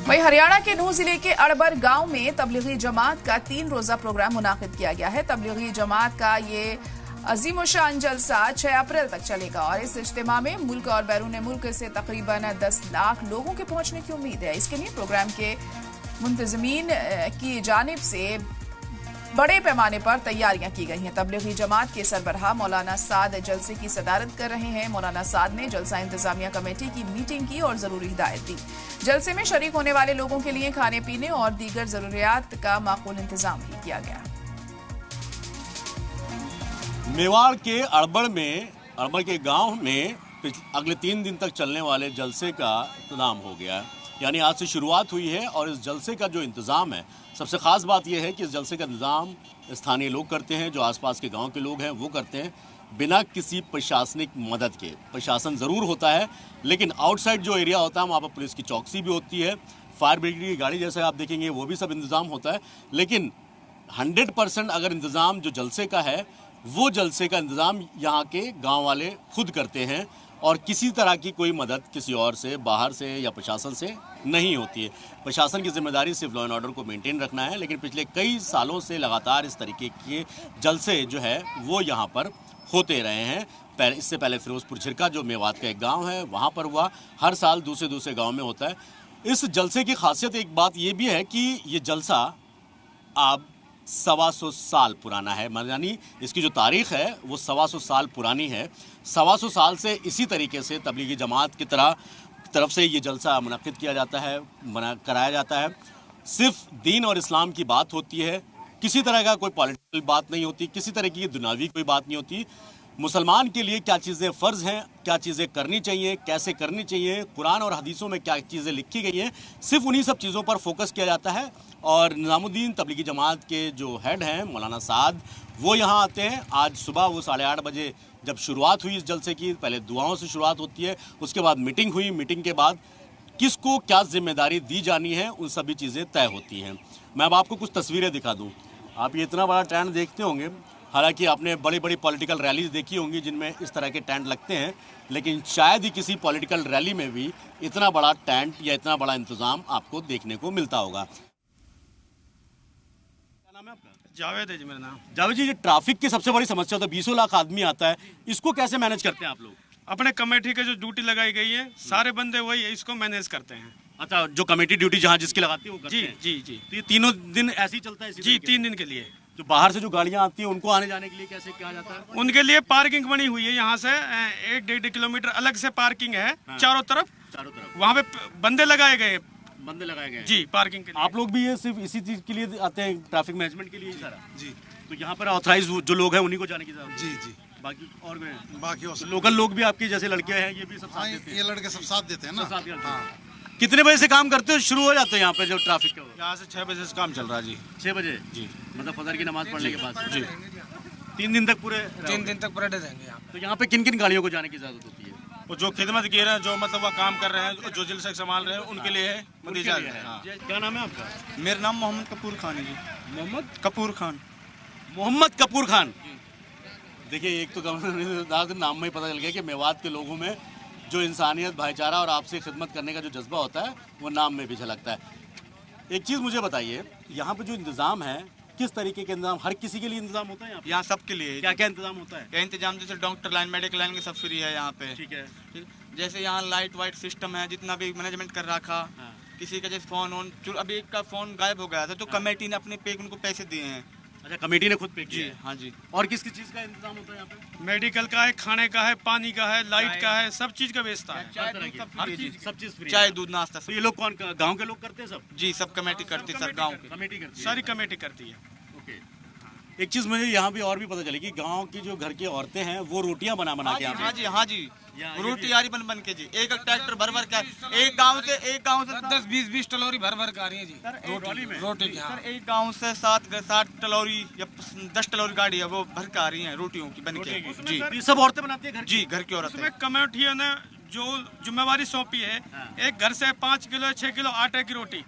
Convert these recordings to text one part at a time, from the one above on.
वहीं हरियाणा के नूंह जिले के अड़बर गांव में तबलीगी जमात का 3 रोजा प्रोग्राम मुनाकिद किया गया है। तबलीगी जमात का ये अजीमुशान जलसा 6 अप्रैल तक चलेगा और इस इज्तिमा में मुल्क और बैरून मुल्क से तकरीबन 10 लाख लोगों के पहुंचने की उम्मीद है। इसके लिए प्रोग्राम के मुंतजमीन की जानिब से बड़े पैमाने पर तैयारियां की गई हैं। तबलीगी जमात के सरबराह मौलाना साद जलसे की सदारत कर रहे हैं। मौलाना साद ने जलसा इंतजामिया कमेटी की मीटिंग की और जरूरी हिदायत दी। जलसे में शरीक होने वाले लोगों के लिए खाने पीने और दीगर जरूरियात का माकूल इंतजाम भी किया गया। मेवाड़ के अड़बड़ के गांव में अगले 3 दिन तक चलने वाले जलसे का इंतजाम हो गया है। यानी आज से शुरुआत हुई है और इस जलसे का जो इंतज़ाम है, सबसे ख़ास बात यह है कि इस जलसे का इंतज़ाम स्थानीय लोग करते हैं, जो आसपास के गांव के लोग हैं वो करते हैं, बिना किसी प्रशासनिक मदद के। प्रशासन ज़रूर होता है, लेकिन आउटसाइड जो एरिया होता है वहाँ पर पुलिस की चौकसी भी होती है, फायर ब्रिगेड की गाड़ी जैसे आप देखेंगे वो भी सब इंतज़ाम होता है। लेकिन 100% अगर इंतज़ाम जो जलसे का है, वो जलसे का इंतज़ाम यहाँ के गाँव वाले खुद करते हैं और किसी तरह की कोई मदद किसी और से, बाहर से या प्रशासन से नहीं होती है। प्रशासन की जिम्मेदारी सिर्फ लॉ एंड ऑर्डर को मेंटेन रखना है, लेकिन पिछले कई सालों से लगातार इस तरीके के जलसे जो है वो यहाँ पर होते रहे हैं। इससे पहले फिरोजपुर झिरका जो मेवात का एक गांव है वहाँ पर हुआ, हर साल दूसरे गांव में होता है। इस जलसे की खासियत एक बात ये भी है कि ये जलसा अब 125 साल पुराना है, यानी इसकी जो तारीख़ है वो 125 साल पुरानी है। 125 साल से इसी तरीके से तबलीगी जमात की तरफ से ये जलसा मुनक़िद किया जाता है, कराया जाता है। सिर्फ दीन और इस्लाम की बात होती है, किसी तरह का कोई पॉलिटिकल बात नहीं होती, किसी तरह की दुनियावी कोई बात नहीं होती। मुसलमान के लिए क्या चीज़ें फ़र्ज़ हैं, क्या चीज़ें करनी चाहिए, कैसे करनी चाहिए, कुरान और हदीसों में क्या चीज़ें लिखी गई हैं, सिर्फ उन्हीं सब चीज़ों पर फोकस किया जाता है। और निज़ामुद्दीन तबलीगी जमात के जो हेड हैं मौलाना साद, वो यहाँ आते हैं। आज सुबह वो 8:30 बजे जब शुरुआत हुई इस जलसे की, पहले दुआओं से शुरुआत होती है, उसके बाद मीटिंग हुई, मीटिंग के बाद किसको क्या जिम्मेदारी दी जानी है उन सभी चीज़ें तय होती हैं। मैं अब आपको कुछ तस्वीरें दिखा दूँ। आप ये इतना बड़ा टेंट देखते होंगे, हालांकि आपने बड़ी बड़ी पॉलिटिकल रैलीज देखी होंगी जिनमें इस तरह के टेंट लगते हैं, लेकिन शायद ही किसी पॉलिटिकल रैली में भी इतना बड़ा टेंट या इतना बड़ा इंतजाम आपको देखने को मिलता होगा। क्या नाम है आपका? जावेद है जी मेरा नाम। जावेद जी, ये ट्रैफिक की सबसे बड़ी समस्या होता है, 20 लाख आदमी आता है, इसको कैसे मैनेज करते हैं आप लोग? अपने कमेटी के जो ड्यूटी लगाई गई है, सारे बंदे वही इसको मैनेज करते हैं। अच्छा, जो कमेटी ड्यूटी जहाँ जिसकी लगाती है वो करते हैं? जी जी। तो ये तीनों दिन ऐसे ही चलता है? जी, 3 दिन के लिए। तो बाहर से जो गाड़ियाँ आती हैं उनको आने जाने के लिए कैसे किया जाता है? उनके लिए पार्किंग बनी हुई है, यहाँ से 1-1.5 किलोमीटर अलग से पार्किंग है। हाँ। चारों तरफ वहाँ पे बंदे लगाए गए जी पार्किंग के लिए। आप लोग भी ये सिर्फ इसी चीज के लिए आते हैं, ट्रैफिक मैनेजमेंट के लिए सारा? जी। तो यहाँ पर ऑथराइज जो लोग हैं उन्हीं को जाने की जरूरत? जी जी। बाकी लोकल लोग भी आपके जैसे लड़के हैं, ये भी सब साथ देते हैं? ये लड़के सब साथ देते हैं ना। कितने बजे से काम करते हो, शुरू हो जाते हैं यहाँ पे जो ट्रैफिक का? यहाँ से 6 बजे से काम चल रहा है जी। 6 बजे? जी। मतलब फजर की नमाज पढ़ने के बाद? जी। 3 दिन तक पूरे? 3 दिन तक परेड रहेंगे यहाँ। तो यहाँ पे किन किन गाड़ियों को जाने की जरूरत होती है? वो जो खिदमत किए रहे हैं, जो मतलब वो काम कर रहे हैं, जो जलसा संभाल रहे हैं, उनके लिए है। क्या नाम है आपका? मेरा नाम मोहम्मद कपूर खान है जी। मोहम्मद कपूर खान। मोहम्मद कपूर खान। देखिए, एक तो नाम में ही पता चल गया कि मेवात के लोगों में जो इंसानियत, भाईचारा और आपसे खिदमत करने का जो जज्बा होता है वो नाम में भी झलकता है। एक चीज़ मुझे बताइए, यहाँ पे जो इंतज़ाम है, किस तरीके के इंतजाम? हर किसी के लिए इंतजाम होता है यहाँ सबके लिए? क्या क्या इंतजाम होता है? क्या इंतजाम? जैसे डॉक्टर लाइन, मेडिकल लाइन के सब फ्री है यहाँ पे। ठीक है। जैसे यहाँ लाइट वाइट सिस्टम है, जितना भी मैनेजमेंट कर रखा। हाँ। किसी का जैसे फोन अभी एक का फोन गायब हो गया था, तो कमेटी ने अपने पे उनको पैसे दिए हैं। अच्छा, कमेटी ने खुद पे किया? जी हाँ जी। और किस किस चीज़ का इंतजाम होता है यहाँ पे? मेडिकल का है, खाने का है, पानी का है, लाइट का है, सब चीज का व्यवस्था है। सब चीज फ्री? चाय दूध नाश्ता। तो ये लोग कौन, गाँव के लोग करते हैं सब? जी, सब कमेटी करती है सर, गाँव की कमेटी करती है? सारी कमेटी करती है। एक चीज़ मुझे यहाँ भी और भी पता चली कि गांव की जो घर की औरतें हैं वो रोटियां बना के हाँ जी हाँ जी, रोटी यारी बन के जी। एक ट्रैक्टर भर के एक गांव से 10-20 टलोरी भर के आ रही है जी रोटी की। सर एक गांव से 7 टलोरी या 10 टलोरी गाड़ी है, वो भर के आ रही है रोटियों की बन के जी। ये सब औरतें बनाती है घर? जी, घर की औरतें। कमेटी ने जो जिम्मेवारी सौंपी है, एक घर से 5 किलो 6 किलो आटे की रोटी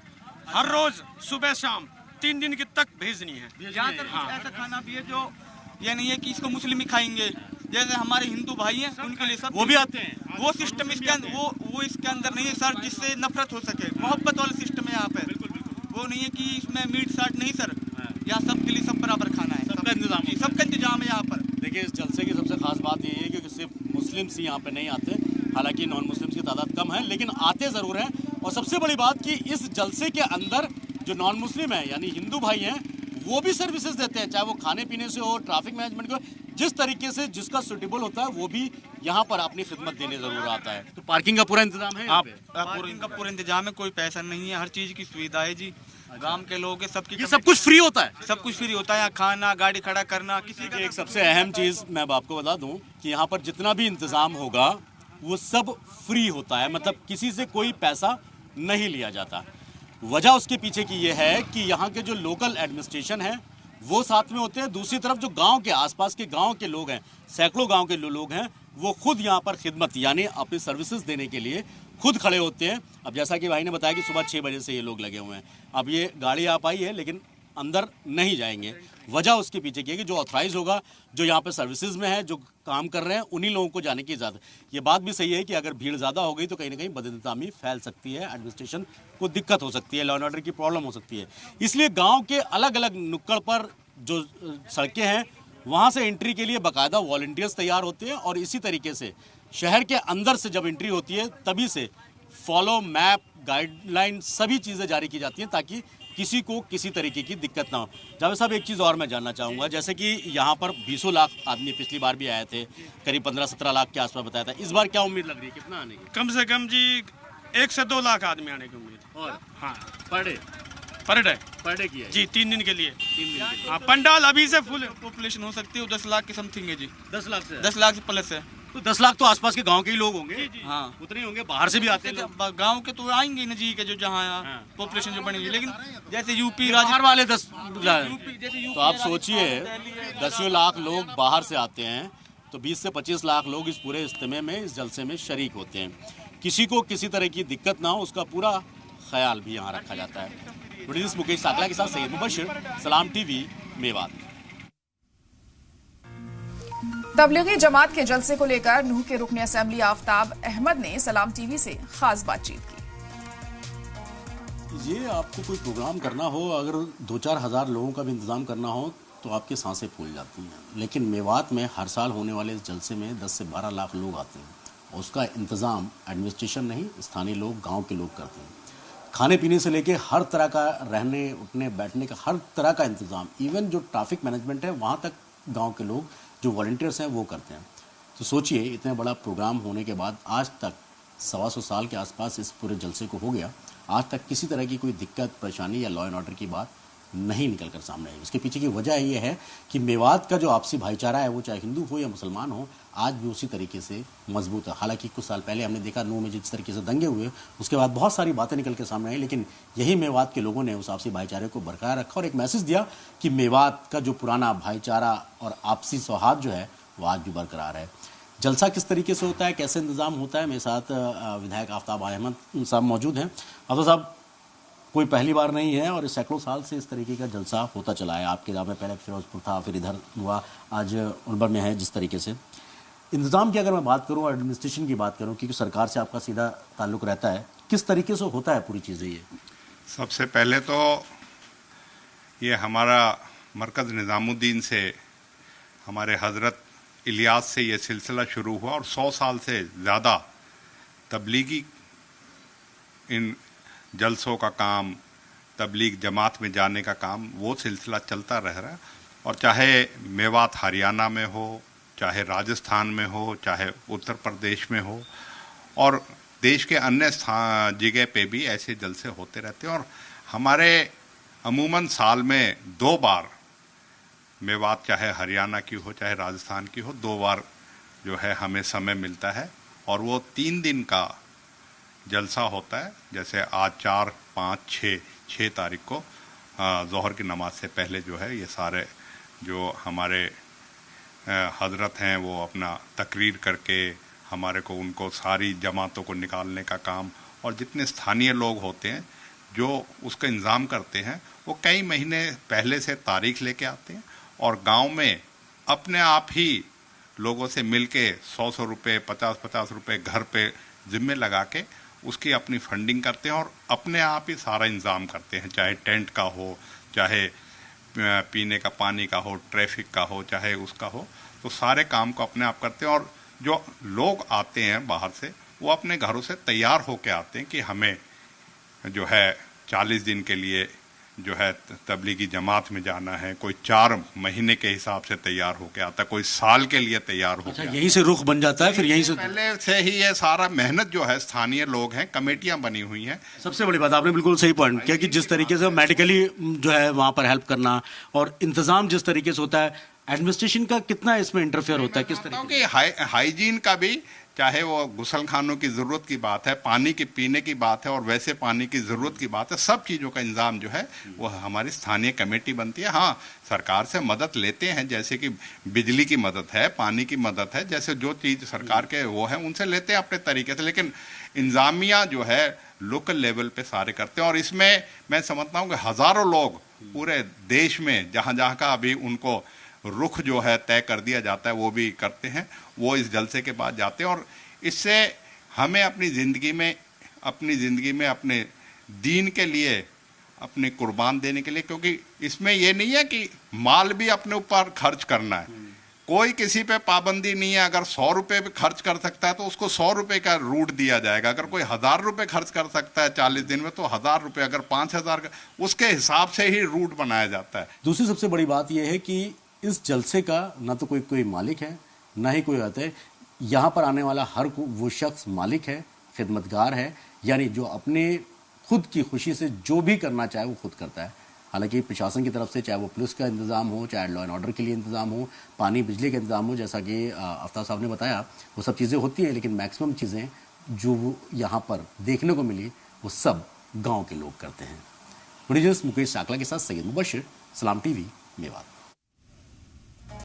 हर रोज सुबह शाम 3 दिन की तक भेजनी है। यहाँ तक ऐसा खाना भी है जो ये नहीं है कि इसको मुस्लिम ही खाएंगे, जैसे हमारे हिंदू भाई हैं उनके लिए सब वो भी आते हैं। वो सिस्टम इसके अंदर वो इसके अंदर नहीं है सर, जिससे नफरत हो सके। मोहब्बत वाला सिस्टम है वो नहीं है कि इसमें मीट साट नहीं सर, यहाँ सबके लिए सब बराबर खाना है, सबका इंतजाम जी, सबका इंतजाम है यहाँ पर। देखिए, इस जलसे की सबसे खास बात यही है कि सिर्फ मुस्लिम्स ही यहाँ पे नहीं आते, हालांकि नॉन मुस्लिम्स की तादाद कम है, लेकिन आते ज़रूर हैं। और सबसे बड़ी बात कि इस जलसे के अंदर जो नॉन मुस्लिम है यानी हिंदू भाई हैं, वो भी सर्विसेज देते हैं, चाहे वो खाने पीने से हो, ट्रैफिक मैनेजमेंट को, जिस तरीके से जिसका सुटेबल होता है वो भी यहाँ पर अपनी खिदमत देने जरूर आता है। तो पार्किंग का पूरा इंतजाम है यहाँ पे? पार्किंग का पूरा इंतजाम है, कोई पैसा नहीं है, हर चीज़ की सुविधा है जी। गांव के लोग हैं, सबकी ये सब कुछ फ्री होता है? सब कुछ फ्री होता है, यहाँ खाना, गाड़ी खड़ा करना, किसी का एक सबसे अहम चीज़ मैं अब आपको बता दूं कि यहाँ पर जितना भी इंतज़ाम होगा वो सब फ्री होता है, मतलब किसी से कोई पैसा नहीं लिया जाता। वजह उसके पीछे की ये है कि यहाँ के जो लोकल एडमिनिस्ट्रेशन है वो साथ में होते हैं, दूसरी तरफ जो गांव के आसपास के गांव के लोग हैं, सैकड़ों गांव के लोग हैं, वो खुद यहाँ पर खिदमत यानी अपनी सर्विसेज देने के लिए खुद खड़े होते हैं। अब जैसा कि भाई ने बताया कि सुबह 6 बजे से ये लोग लगे हुए हैं। अब ये गाड़ी आ पाई है लेकिन अंदर नहीं जाएंगे। वजह उसके पीछे की है कि जो ऑथराइज होगा, जो यहाँ पे सर्विसेज में है, जो काम कर रहे हैं, उन्हीं लोगों को जाने की इजाज़त। ये बात भी सही है कि अगर भीड़ ज़्यादा हो गई तो कहीं ना कहीं बदइंतज़ामी फैल सकती है, एडमिनिस्ट्रेशन को दिक्कत हो सकती है, लॉ एंड ऑर्डर की प्रॉब्लम हो सकती है। इसलिए गाँव के अलग अलग नुक्कड़ पर जो सड़कें हैं वहाँ से एंट्री के लिए बाकायदा वॉलंटियर्स तैयार होते हैं, और इसी तरीके से शहर के अंदर से जब एंट्री होती है तभी से फॉलो मैप, गाइडलाइन, सभी चीज़ें जारी की जाती हैं ताकि किसी को किसी तरीके की दिक्कत ना हो। जावेद साहब, एक चीज़ और मैं जानना चाहूँगा, जैसे कि यहाँ पर 20 लाख आदमी पिछली बार भी आए थे, करीब 15-17 लाख के आसपास बताया था, इस बार क्या उम्मीद लग रही है, कितना आने की? कम से कम जी 1 से 2 लाख आदमी आने की उम्मीद। और हाँ, पर डे की है जी, 3 दिन के लिए। 3 दिन के लिए। हाँ, पंडाल अभी से फुल है। पॉपुलेशन हो सकती है 10 लाख की समथिंग है जी, 10 लाख से 10 लाख से प्लस है। तो 10 लाख तो आसपास के गांव के ही लोग होंगे। हाँ, उतने ही होंगे, बाहर से भी आते हैं लोग। गांव के तो आएंगे ना जी, के जो जहाँ पॉपुलेशन जो बनेगी, लेकिन जैसे यूपी बाहर वाले 10 जैसे तो आप सोचिए 10 लाख लोग बाहर से आते हैं तो 20 से 25 लाख लोग इस पूरे इज्तिमा में, इस जलसे में शरीक होते हैं। किसी को किसी तरह की दिक्कत ना हो उसका पूरा ख्याल भी यहाँ रखा जाता है। प्रोड्यूसर मुकेश साकला के साथ सैयद मुबशिर, सलाम टीवी, मेवात। तबलीगी जमात के जलसे को लेकर नूह के रुकन असेंबली आफ्ताब अहमद ने सलाम टीवी से खास बातचीत की। ये आपको कोई प्रोग्राम करना हो, अगर 2-4 हज़ार लोगों का भी इंतज़ाम करना हो तो आपकी सांसें फूल जाती हैं, लेकिन मेवात में हर साल होने वाले इस जलसे में 10 से 12 लाख लोग आते हैं और उसका इंतज़ाम एडमिनिस्ट्रेशन नहीं, स्थानीय लोग, गाँव के लोग करते हैं। खाने पीने से लेके हर तरह का, रहने उठने बैठने का हर तरह का इंतज़ाम, इवन जो ट्रैफिक मैनेजमेंट है वहाँ तक गांव के लोग जो वॉलंटियर्स हैं वो करते हैं। तो सोचिए इतने बड़ा प्रोग्राम होने के बाद आज तक 125 साल के आसपास इस पूरे जलसे को हो गया, आज तक किसी तरह की कोई दिक्कत, परेशानी या लॉ एंड ऑर्डर की बात नहीं निकल कर सामने आई। उसके पीछे की वजह ये है कि मेवात का जो आपसी भाईचारा है वो चाहे हिंदू हो या मुसलमान हो, आज भी उसी तरीके से मजबूत है। हालांकि कुछ साल पहले हमने देखा नूह में जिस तरीके से दंगे हुए, उसके बाद बहुत सारी बातें निकल के सामने आई, लेकिन यही मेवात के लोगों ने उस आपसी भाईचारे को बरकरार रखा और एक मैसेज दिया कि मेवात का जो पुराना भाईचारा और आपसी सौहार्द जो है वो आज भी बरकरार है। जलसा किस तरीके से होता है, कैसे इंतज़ाम होता है, मेरे साथ विधायक आफ्ताब अहमद साहब मौजूद हैं। आफ्ताब साहब, कोई पहली बार नहीं है और सैकड़ों साल से इस तरीके का जलसा होता चला है। आपके गाँव में पहले फिरोजपुर था, फिर इधर हुआ, आज उलबर में है। जिस तरीके से इंतज़ाम की अगर मैं बात करूं, एडमिनिस्ट्रेशन की बात करूं, क्योंकि सरकार से आपका सीधा ताल्लुक़ रहता है, किस तरीके से होता है पूरी चीज़ें? ये सबसे पहले तो ये हमारा मरकज़ निज़ामुद्दीन से, हमारे हज़रत इलियास से ये सिलसिला शुरू हुआ और 100 साल से ज़्यादा तबलीगी इन जलसों का काम, तबलीग जमात में जाने का काम, वो सिलसिला चलता रह रहा है। और चाहे मेवात हरियाणा में हो, चाहे राजस्थान में हो, चाहे उत्तर प्रदेश में हो, और देश के अन्य जगह पे भी ऐसे जलसे होते रहते हैं। और हमारे अमूमन साल में 2 बार मेवात, चाहे हरियाणा की हो चाहे राजस्थान की हो, 2 बार जो है हमें समय मिलता है और वो 3 दिन का जलसा होता है। जैसे आज 4, 5, 6 तारीख को ज़ोहर की नमाज से पहले जो है ये सारे जो हमारे हजरत हैं वो अपना तकरीर करके हमारे को, उनको सारी जमातों को निकालने का काम, और जितने स्थानीय लोग होते हैं जो उसका इंतज़ाम करते हैं वो कई महीने पहले से तारीख लेके आते हैं और गांव में अपने आप ही लोगों से मिलके 100-100 रुपये, 50-50 रुपये घर पे ज़िम्मे लगा के उसकी अपनी फंडिंग करते हैं और अपने आप ही सारा इंतज़ाम करते हैं, चाहे टेंट का हो, चाहे पीने का पानी का हो, ट्रैफिक का हो, चाहे उसका हो, तो सारे काम को अपने आप करते हैं। और जो लोग आते हैं बाहर से, वो अपने घरों से तैयार होके आते हैं कि हमें जो है 40 दिन के लिए जो है तबलीगी जमात में जाना है। कोई 4 महीने के हिसाब से तैयार होके आता है, कोई साल के लिए तैयार होके आता है। यहीं से रुख बन जाता है, फिर यहीं से पहले से ही ये सारा मेहनत जो है, स्थानीय लोग हैं, कमेटियां बनी हुई हैं। सबसे बड़ी बात आपने बिल्कुल सही पॉइंट किया कि जिस तरीके से मेडिकली जो है वहां पर हेल्प करना और इंतजाम जिस तरीके से होता है, एडमिनिस्ट्रेशन का कितना इसमें इंटरफेयर होता है, किस तरीके कि हाइजीन का भी, चाहे वो गुसल खानों की ज़रूरत की बात है, पानी के पीने की बात है और वैसे पानी की ज़रूरत की बात है, सब चीज़ों का इंतज़ाम जो है वो हमारी स्थानीय कमेटी बनती है। हाँ, सरकार से मदद लेते हैं, जैसे कि बिजली की मदद है, पानी की मदद है, जैसे जो चीज़ सरकार के वो है उनसे लेते हैं अपने तरीके से, लेकिन इंतज़ामिया जो है लोकल लेवल पे सारे करते हैं। और इसमें मैं समझता हूँ कि हज़ारों लोग पूरे देश में जहाँ जहाँ का अभी उनको रुख जो है तय कर दिया जाता है, वो भी करते हैं, वो इस जलसे के बाद जाते हैं। और इससे हमें अपनी ज़िंदगी में अपने दीन के लिए अपने कुर्बान देने के लिए, क्योंकि इसमें ये नहीं है कि माल भी अपने ऊपर खर्च करना है, कोई किसी पे पाबंदी नहीं है। अगर 100 रुपये भी खर्च कर सकता है तो उसको 100 रुपये का रूट दिया जाएगा। अगर कोई 1000 रुपये खर्च कर सकता है 40 दिन में तो 1000 रुपये, अगर 5000 का, उसके हिसाब से ही रूट बनाया जाता है। दूसरी सबसे बड़ी बात यह है कि इस जलसे का ना तो कोई मालिक है, ना ही कोई आता है। यहाँ पर आने वाला हर वो शख्स मालिक है, खिदमतगार है, यानी जो अपने खुद की खुशी से जो भी करना चाहे वो खुद करता है। हालांकि प्रशासन की तरफ से चाहे वो पुलिस का इंतज़ाम हो, चाहे लॉ एंड ऑर्डर के लिए इंतज़ाम हो, पानी बिजली का इंतज़ाम हो, जैसा कि आफ्ताब साहब ने बताया, वो सब चीज़ें होती हैं, लेकिन मैक्सिमम चीज़ें जो यहाँ पर देखने को मिली वो सब गाँव के लोग करते हैं। मुकेश साकला के साथ सैयद मुबशिर, सलाम टीवी, मेवात।